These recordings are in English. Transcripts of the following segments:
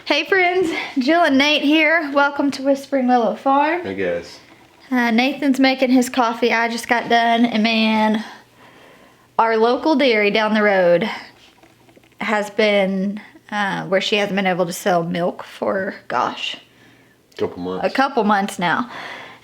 Hey friends, Jill and Nate here. Welcome to Whispering Willow Farm. Hey guys. Nathan's making his coffee. I just got done, and man, our local dairy down the road has been where she hasn't been able to sell milk for, gosh, a couple months now.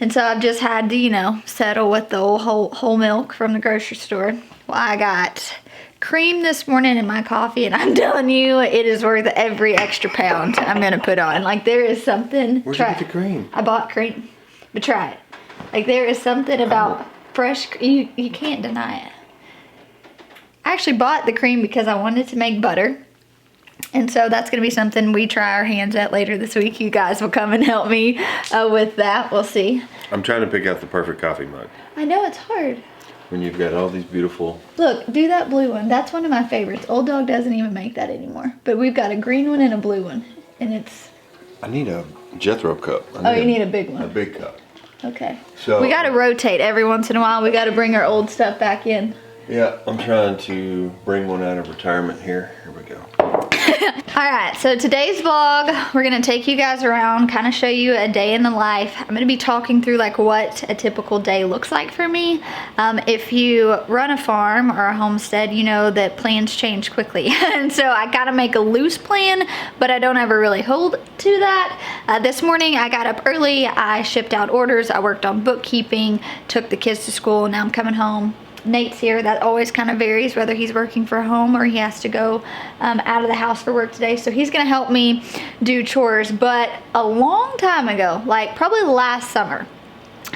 And so I've just had to, settle with the old whole milk from the grocery store. Well, I got cream this morning in my coffee, and I'm telling you, it is worth every extra pound I'm gonna put on. Like, there is something. Where'd you get the cream? I bought cream, but try it. Like, there is something about fresh. You can't deny it. I actually bought the cream because I wanted to make butter. And so that's going to be something we try our hands at later this week. You guys will come and help me with that. We'll see. I'm trying to pick out the perfect coffee mug. I know, it's hard. When you've got all these beautiful... Look, do that blue one. That's one of my favorites. Old Dog doesn't even make that anymore. But we've got a green one and a blue one. And it's... I need a Jethro cup. You need a big one. A big cup. Okay. So we got to rotate every once in a while. We got to bring our old stuff back in. Yeah, I'm trying to bring one out of retirement here. Here we go. Alright, so today's vlog, we're going to take you guys around, kind of show you a day in the life. I'm going to be talking through like what a typical day looks like for me. If you run a farm or a homestead, you know that plans change quickly. And so I got to make a loose plan, but I don't ever really hold to that. This morning I got up early, I shipped out orders, I worked on bookkeeping, took the kids to school, and now I'm coming home. Nate's here. That always kind of varies whether he's working for home or he has to go out of the house for work today. So he's going to help me do chores. But a long time ago, like probably last summer,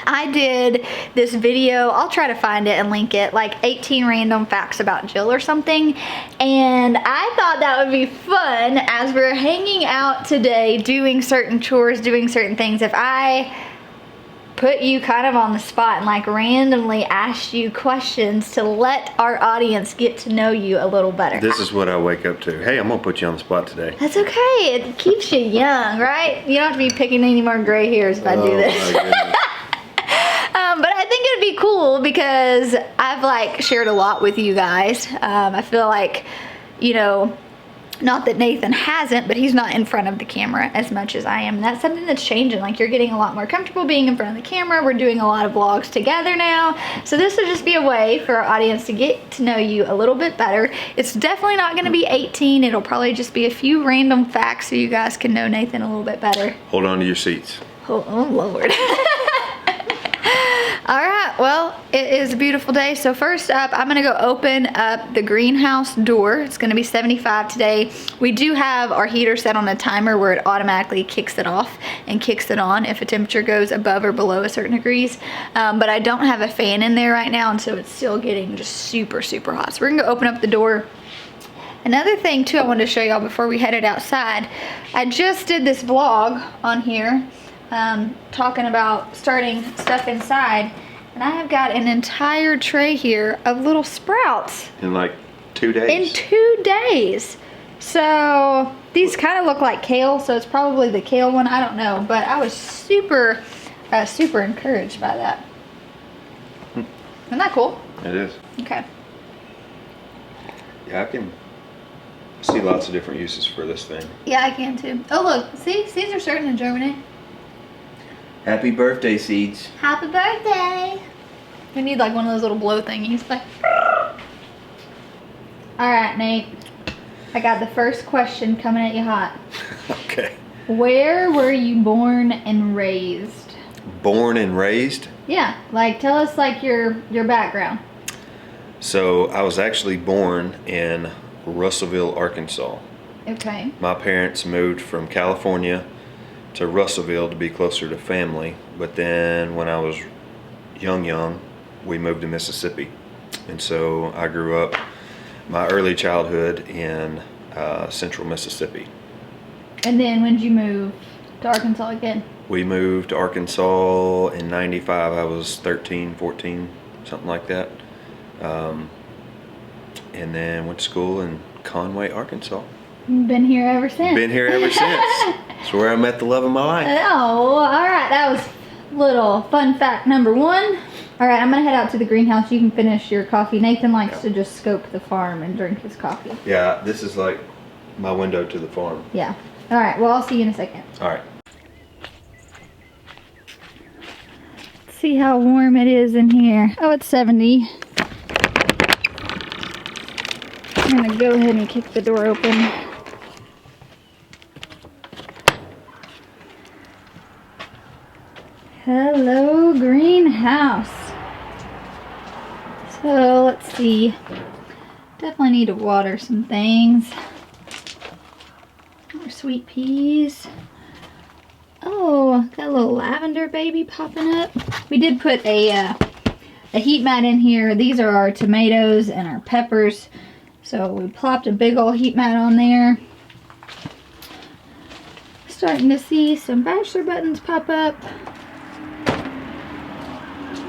I did this video. I'll try to find it and link it, like 18 random facts about Jill or something. And I thought that would be fun as we're hanging out today, doing certain chores, doing certain things. If I put you kind of on the spot and like randomly ask you questions to let our audience get to know you a little better. This is what I wake up to. Hey, I'm gonna put you on the spot today. That's okay. It keeps you young, right? You don't have to be picking any more gray hairs if I do this. My goodness. But I think it'd be cool because I've like shared a lot with you guys. I feel like, not that Nathan hasn't, but he's not in front of the camera as much as I am. And that's something that's changing. Like, you're getting a lot more comfortable being in front of the camera. We're doing a lot of vlogs together now. So this will just be a way for our audience to get to know you a little bit better. It's definitely not going to be 18. It'll probably just be a few random facts so you guys can know Nathan a little bit better. Hold on to your seats. Oh Lord. All right, well, it is a beautiful day. So first up, I'm gonna go open up the greenhouse door. It's gonna be 75 today. We do have our heater set on a timer where it automatically kicks it off and kicks it on if a temperature goes above or below a certain degrees. But I don't have a fan in there right now, and so it's still getting just super, super hot. So we're gonna go open up the door. Another thing too I wanted to show y'all before we headed outside, I just did this vlog on here talking about starting stuff inside, and I have got an entire tray here of little sprouts. In like 2 days? In 2 days. So these kind of look like kale, so it's probably the kale one, I don't know, but I was super encouraged by that. Isn't that cool? It is. Okay. Yeah, I can see lots of different uses for this thing. Yeah, I can too. Oh look, see, seeds are starting to germinate. Happy birthday, seeds. Happy birthday. We need like one of those little blow thingies. Like. All right, Nate. I got the first question coming at you hot. Okay. Where were you born and raised? Born and raised? Yeah, like tell us like your background. So I was actually born in Russellville, Arkansas. Okay. My parents moved from California to Russellville to be closer to family, but then when I was young, we moved to Mississippi. And so I grew up my early childhood in central Mississippi. And then when did you move to Arkansas again? We moved to Arkansas in 95. I was 13, 14, something like that. And then went to school in Conway, Arkansas. Been here ever since. Been here ever since. It's where I met the love of my life. Oh, all right. That was little fun fact number 1. All right, I'm gonna head out to the greenhouse. You can finish your coffee. Nathan likes to just scope the farm and drink his coffee. Yeah, this is like my window to the farm. Yeah. All right, well, I'll see you in a second. All right. Let's see how warm it is in here. Oh, it's 70. I'm gonna go ahead and kick the door open. Hello, greenhouse. So let's see. Definitely need to water some things. More sweet peas. Oh, got a little lavender baby popping up. We did put a heat mat in here. These are our tomatoes and our peppers. So we plopped a big old heat mat on there. Starting to see some bachelor buttons pop up.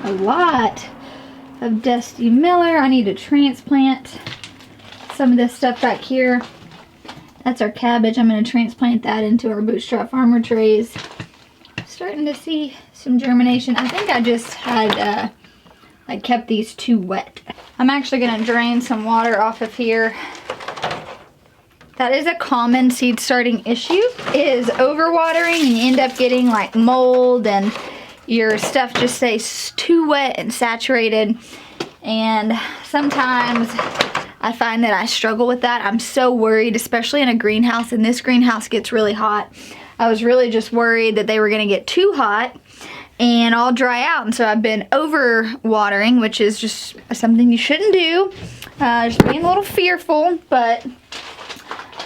A lot of Dusty Miller. I need to transplant some of this stuff back here. That's our cabbage. I'm going to transplant that into our Bootstrap Farmer trays. Starting to see some germination. I think I just had I kept these too wet. I'm actually going to drain some water off of here. That is a common seed starting issue, is overwatering, and you end up getting like mold and your stuff just stays too wet and saturated. And sometimes I find that I struggle with that. I'm so worried, especially in a greenhouse, and this greenhouse gets really hot. I was really just worried that they were gonna get too hot and all dry out, and so I've been over watering, which is just something you shouldn't do. Just being a little fearful, but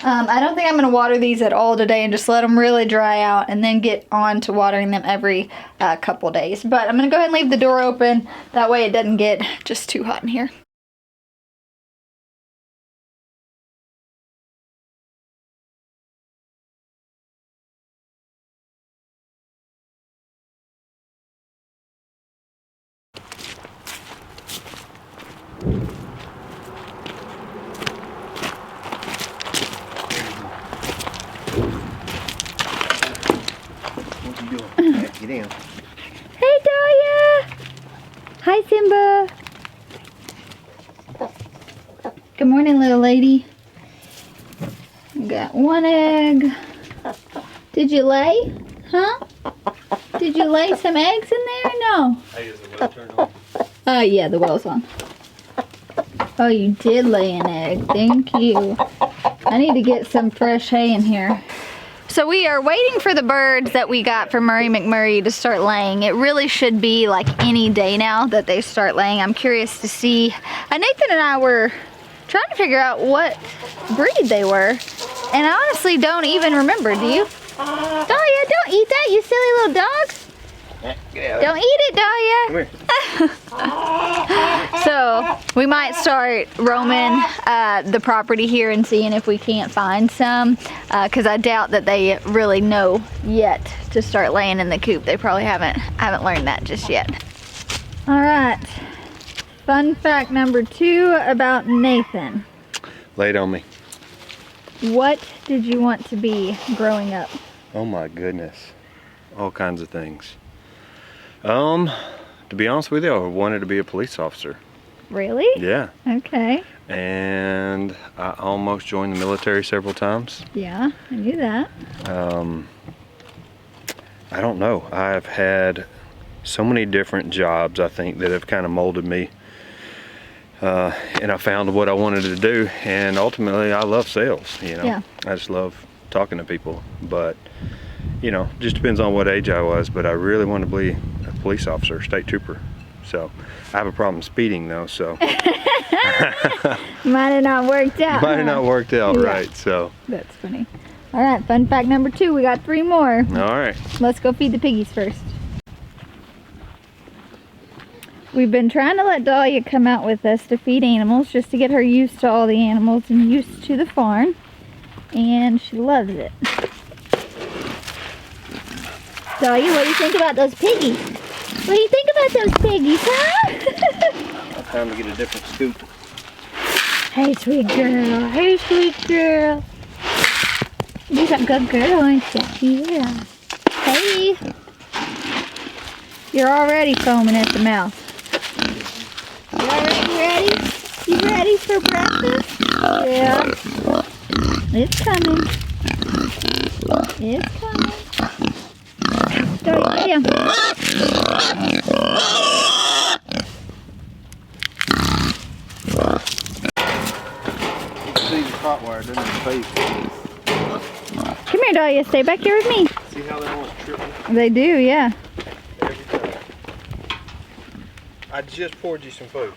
I don't think I'm going to water these at all today and just let them really dry out and then get on to watering them every couple days. But I'm going to go ahead and leave the door open. That way it doesn't get just too hot in here. Get in. Hey, Dahlia! Hi, Simba! Good morning, little lady. Got one egg. Did you lay? Huh? Did you lay some eggs in there? No. Hey, is the well turned on? Yeah, the well's on. Oh, you did lay an egg. Thank you. I need to get some fresh hay in here. So we are waiting for the birds that we got from Murray McMurray to start laying. It really should be like any day now that they start laying. I'm curious to see. Nathan and I were trying to figure out what breed they were. And I honestly don't even remember. Do you? Dahlia, don't eat that, you silly little dog. Don't eat it, Dahlia. So we might start roaming the property here and seeing if we can't find some, because I doubt that they really know yet to start laying in the coop. They probably haven't learned that just yet. All right, fun fact number 2 about Nathan. Lay it on me. What did you want to be growing up? Oh my goodness. All kinds of things. To be honest with you, I wanted to be a police officer. Really? Yeah. Okay. And I almost joined the military several times. Yeah, I knew that. I don't know. I've had so many different jobs, I think, that have kind of molded me. And I found what I wanted to do, and ultimately I love sales, you know. Yeah. I just love talking to people, but you know, just depends on what age I was, but I really wanted to be a police officer, state trooper. So I have a problem speeding though, so might have not worked out. Might have not worked out, Yeah. right? So that's funny. All right, fun fact number 2. We got 3 more. All right. Let's go feed the piggies first. We've been trying to let Dahlia come out with us to feed animals, just to get her used to all the animals and used to the farm, and she loves it. Dahlia, what do you think about those piggies? What do you think about those piggies, huh? Time to get a different scoop. Hey, sweet girl. Hey, sweet girl. You're a good girl, aren't you? Yeah. Hey. You're already foaming at the mouth. You already ready? You ready for breakfast? Yeah. It's coming. It's coming. Dahlia, yeah. See the hot wire doesn't face. Come here, Dahlia. Stay back here with me. See how they almost triple? They do, yeah. Every time. I just poured you some food.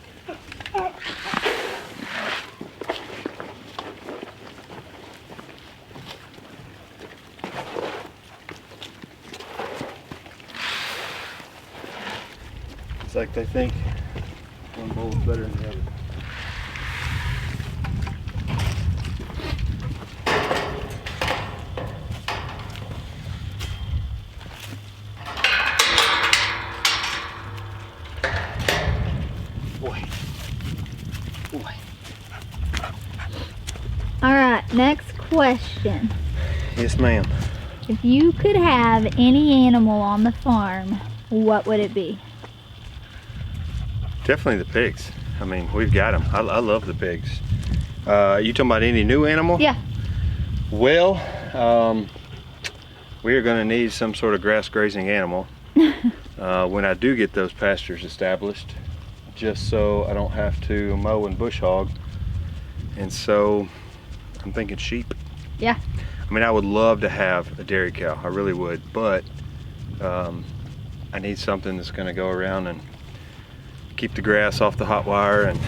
It's like they think one bowl is better than the other. All right, next question. Yes, ma'am. If you could have any animal on the farm, what would it be? Definitely the pigs. I mean, we've got them. I love the pigs. You talking about any new animal? Yeah. Well, we are going to need some sort of grass grazing animal when I do get those pastures established, just so I don't have to mow and bush hog. And so I'm thinking sheep. Yeah. I mean, I would love to have a dairy cow. I really would, but I need something that's going to go around and keep the grass off the hot wire, and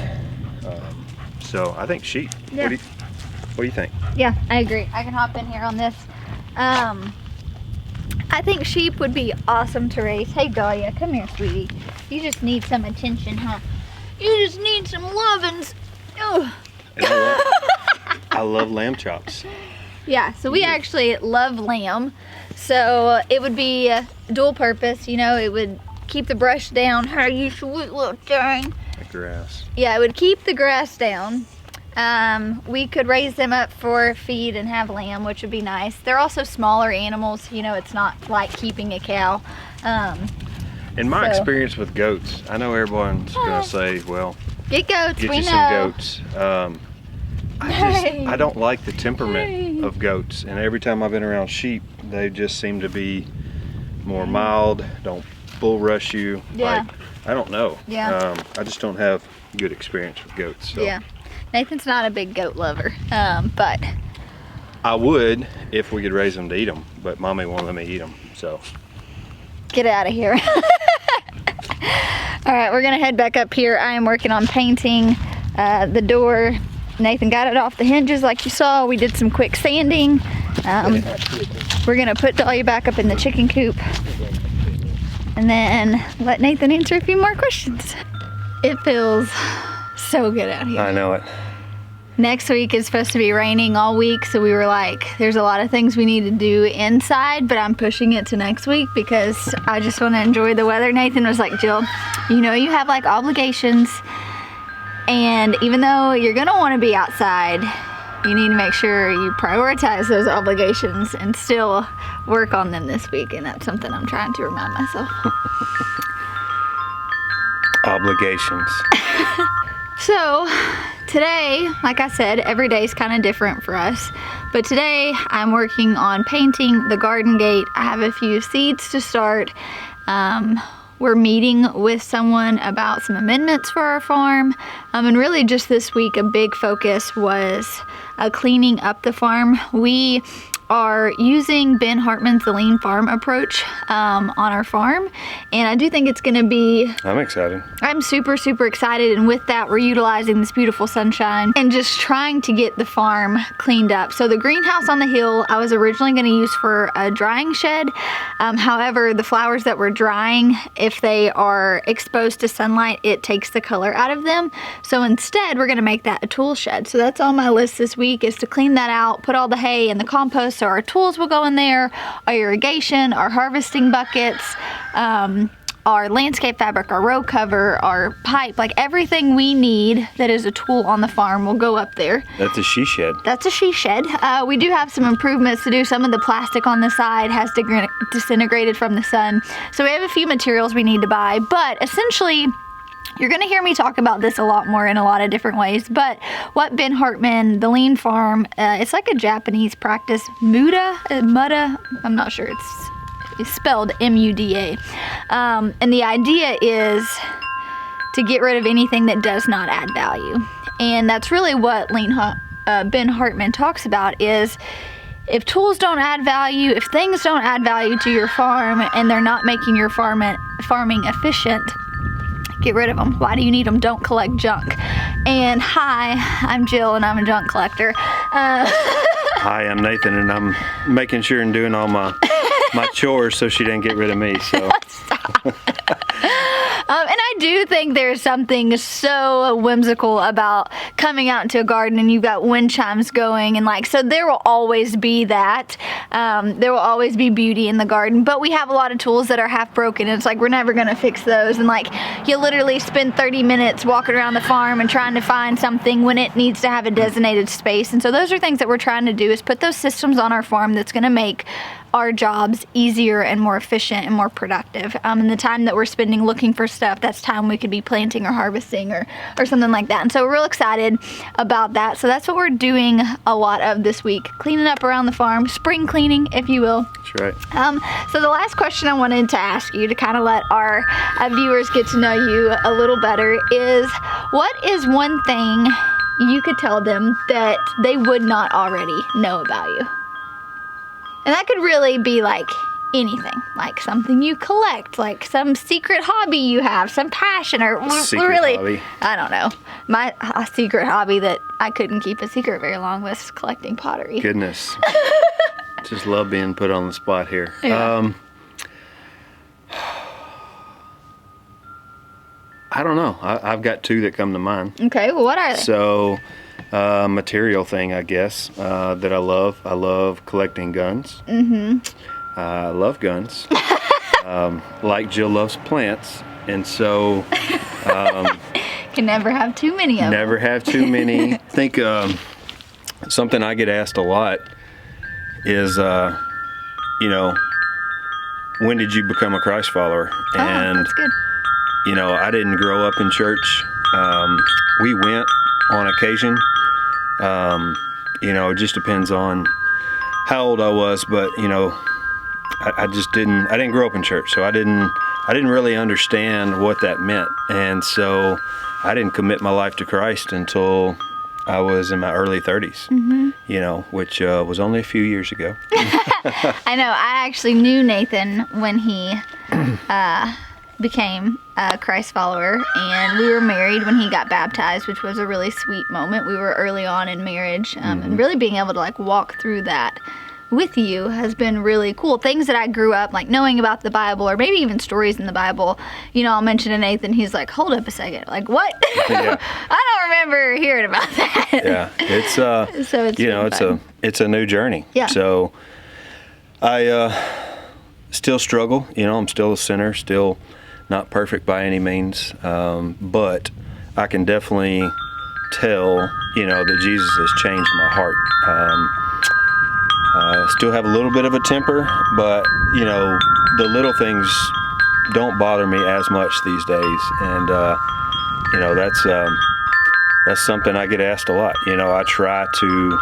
so I think sheep. Yeah. What do you think? Yeah, I agree. I can hop in here on this. I think sheep would be awesome to raise. Hey, Dahlia, come here, sweetie. You just need some attention, huh? You just need some lovin's. Oh. I love lamb chops. Yeah, so we actually love lamb. So it would be dual purpose, you know, it would keep the brush down. Hey, you sweet little thing. The grass. Yeah, it would keep the grass down. We could raise them up for feed and have lamb, which would be nice. They're also smaller animals, you know, it's not like keeping a cow. In my experience with goats, I know everyone's gonna say, well, get goats, get we you know. some goats. I don't like the temperament of goats, and every time I've been around sheep, they just seem to be more mild, don't bull rush you. Yeah. Like, I don't know. Yeah. I just don't have good experience with goats. So. Yeah. Nathan's not a big goat lover, but I would if we could raise them to eat them, but Mommy won't let me eat them, so. get out of here. All right, we're gonna head back up here. I am working on painting the door. Nathan got it off the hinges like you saw. We did some quick sanding. We're gonna put Dahlia back up in the chicken coop and then let Nathan answer a few more questions. It feels so good out here. I know it. Next week is supposed to be raining all week, so we were like, there's a lot of things we need to do inside, but I'm pushing it to next week because I just want to enjoy the weather. Nathan was like, Jill, you know you have like obligations, and even though you're gonna want to be outside, you need to make sure you prioritize those obligations and still work on them this week, and that's something I'm trying to remind myself. Obligations. So today, like I said, every day is kind of different for us, but today I'm working on painting the garden gate. I have a few seeds to start. We're meeting with someone about some amendments for our farm, and really just this week a big focus was cleaning up the farm. We are using Ben Hartman's the Lean Farm approach on our farm, and I do think it's gonna be, I'm excited. I'm super excited, and with that we're utilizing this beautiful sunshine and just trying to get the farm cleaned up. So the greenhouse on the hill I was originally going to use for a drying shed. However, the flowers that we're drying, if they are exposed to sunlight, it takes the color out of them. So instead we're going to make that a tool shed. So that's on my list this week, is to clean that out, put all the hay and the compost so our tools will go in there, our irrigation, our harvesting buckets, our landscape fabric, our row cover, our pipe, like everything we need that is a tool on the farm will go up there. That's a she shed. That's a she shed. We do have some improvements to do. Some of the plastic on the side has disintegrated from the sun. So we have a few materials we need to buy, but essentially You're going to hear me talk about this a lot more in a lot of different ways, but what Ben Hartman, the lean farm, it's like a Japanese practice, muda, I'm not sure, it's spelled M-U-D-A. And the idea is to get rid of anything that does not add value. And that's really what Ben Hartman talks about is if tools don't add value, if things don't add value to your farm and they're not making your farming efficient, get rid of them. Why do you need them? Don't collect junk. And hi, I'm Jill and I'm a junk collector. Hi, I'm Nathan and I'm making sure and doing all my chores so she didn't get rid of me. So. Stop. And I do think there's something so whimsical about coming out into a garden and you've got wind chimes going and so there will always be that. There will always be beauty in the garden, but we have a lot of tools that are half broken and it's we're never gonna fix those, and you literally spend 30 minutes walking around the farm and trying to find something when it needs to have a designated space. And so those are things that we're trying to do, is put those systems on our farm that's gonna make our jobs easier and more efficient and more productive. And the time that we're spending looking for stuff, that's time we could be planting or harvesting or something like that. And so we're real excited about that. So that's what we're doing a lot of this week, cleaning up around the farm, spring cleaning, if you will. That's right. So the last question I wanted to ask you to kind of let our viewers get to know you a little better is, what is one thing you could tell them that they would not already know about you? And that could really be anything, something you collect, some secret hobby you have, some passion, or really, hobby. I don't know. My secret hobby that I couldn't keep a secret very long was collecting pottery. Goodness. Just love being put on the spot here. Yeah. I don't know. I've got two that come to mind. Okay, well, what are they? So, material thing, I guess, that I love. I love collecting guns. Mm-hmm. I love guns. Like Jill loves plants. And so... can never have too many of them. Never have too many. I think something I get asked a lot is, when did you become a Christ follower? And, that's good. I didn't grow up in church. We went on occasion. It just depends on how old I was, but I didn't grow up in church, so I didn't really understand what that meant. And so I didn't commit my life to Christ until I was in my early 30s, which was only a few years ago. I know. I actually knew Nathan when he became a Christ follower, and we were married when he got baptized, which was a really sweet moment. We were early on in marriage, and really being able to walk through that with you has been really cool. Things that I grew up knowing about the Bible, or maybe even stories in the Bible, I'll mention to Nathan, he's like, hold up a second, what? Yeah. I don't remember hearing about that. Yeah, it's so it's a new journey. Yeah. So I still struggle. I'm still a sinner, still not perfect by any means, but I can definitely tell that Jesus has changed my heart. Still have a little bit of a temper, but the little things don't bother me as much these days, and that's something I get asked a lot. I try to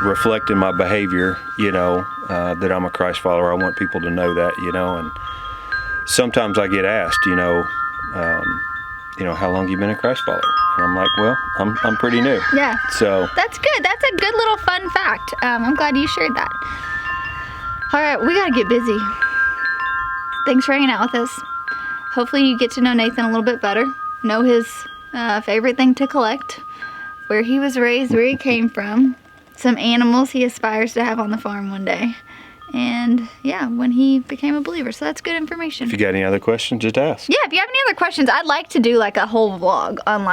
reflect in my behavior, that I'm a Christ follower. I want people to know that, and sometimes I get asked, how long you been a Christ follower? And I'm like, well, I'm pretty new. Yeah. So that's good. That's a good little fun fact. I'm glad you shared that. All right, we gotta get busy. Thanks for hanging out with us. Hopefully you get to know Nathan a little bit better, know his favorite thing to collect, where he was raised, where he came from, some animals he aspires to have on the farm one day, and yeah, when he became a believer. So that's good information. If you got any other questions, just ask. Yeah, if you have any other questions, I'd like to do a whole vlog on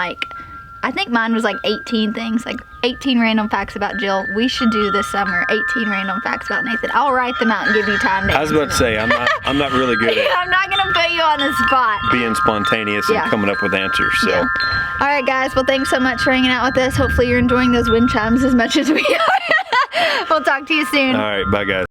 I think mine was 18 things, 18 random facts about Jill. We should do this summer 18 random facts about Nathan. I'll write them out and give you time to I was about to say, I'm not really good at I'm not gonna put you on the spot. being spontaneous and coming up with answers. So Yeah. All right, guys. Well, thanks so much for hanging out with us. Hopefully you're enjoying those wind chimes as much as we are. We'll talk to you soon. all right, bye guys.